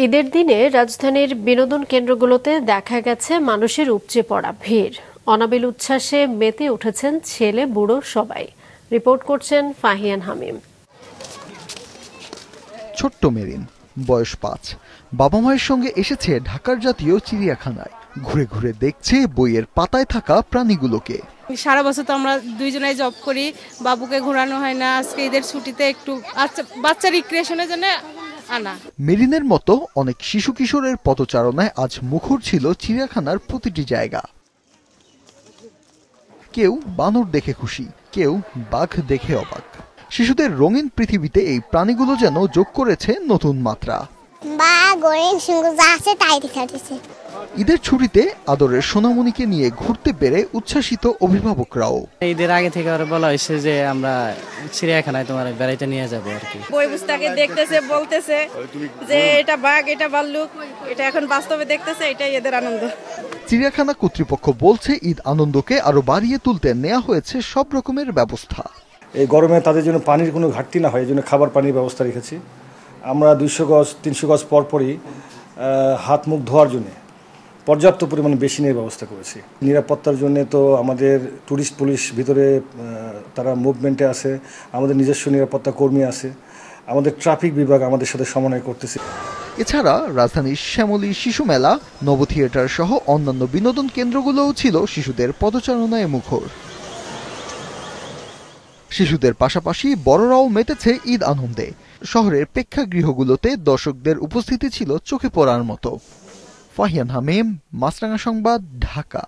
ঈদের দিনে রাজধানীর বিনোদন কেন্দ্রগুলোতে দেখা গেছে মানুষের উপচে পড়া ভিড়। অনাবিল উচ্ছ্বাসে মেতে উঠেছেন ছেলে বুড়ো সবাই। রিপোর্ট করছেন ফাহিয়ান হামিম। ছোট্ট মেরিন, বয়স 5, বাবা মায়ের সঙ্গে এসেছে ঢাকার জাতীয় চিড়িয়াখানায়। ঘুরে ঘুরে দেখছে বইয়ের পাতায় থাকা প্রাণীগুলোকে। সারা বছর তো আমরা দুইজনেই জব করি, বাবুকে ঘোরানো হয় না। আজকে ঈদের ছুটিতে একটু বাচ্চা রিক্রিয়েশনের জন্য আনা। মেরিনের মতো অনেক শিশু কিশোরের পদচারণায় আজ মুখর ছিল চিড়িয়াখানার প্রতিটি জায়গা। কেউ বানর দেখে খুশি, কেউ বাঘ দেখে অবাক। শিশুদের রঙিন পৃথিবীতে এই প্রাণীগুলো যেন যোগ করেছে নতুন মাত্রা। ঈদের ছুটিতে আদরের সোনামণিকে নিয়ে ঘুরতে পেরে উচ্ছ্বাসিত অভিভাবকরাও। ঈদের আগে থেকে বলা হয়েছে যে আমরা চিড়িয়াখানায় তোমার বেড়াইতে নিয়ে যাবো আর কি। বই পুস্তকে দেখতেছে, বলতেছে যে এটা বাঘ, এটা ভাল্লুক, এটা এখন বাস্তবে দেখতেছে, এটাই এদের আনন্দ। চিড়িয়াখানা কর্তৃপক্ষ বলছে ঈদ আনন্দকে আরো বাড়িয়ে তুলতে নেওয়া হয়েছে সব রকমের ব্যবস্থা। এই গরমে তাদের জন্য পানির কোনো ঘাটতি না হয়, এই জন্য খাবার পানির ব্যবস্থা রেখেছি। আমরা 200 গজ 300 গজ পরপরই হাত মুখ ধোয়ার জন্য পর্যাপ্ত পরিমাণে বেসিনের ব্যবস্থা করেছি। নিরাপত্তার জন্য তো আমাদের ট্যুরিস্ট পুলিশ ভিতরে তারা মুভমেন্টে আছে, আমাদের নিজস্ব নিরাপত্তা কর্মী আছে, আমাদের ট্রাফিক বিভাগ আমাদের সাথে সমন্বয় করতেছে। এছাড়া রাজধানীর শ্যামলী শিশু মেলা, নব থিয়েটার সহ অন্যান্য বিনোদন কেন্দ্রগুলোও ছিল শিশুদের পদচারণায় মুখর। শিশুদের পাশাপাশি বড়রাও মেতেছে ঈদ আনন্দে। শহরের প্রেক্ষাগৃহগুলোতে দর্শকদের উপস্থিতি ছিল চোখে পড়ার মতো। ফাহিয়ান হামিম, মাছরাঙা সংবাদ, ঢাকা।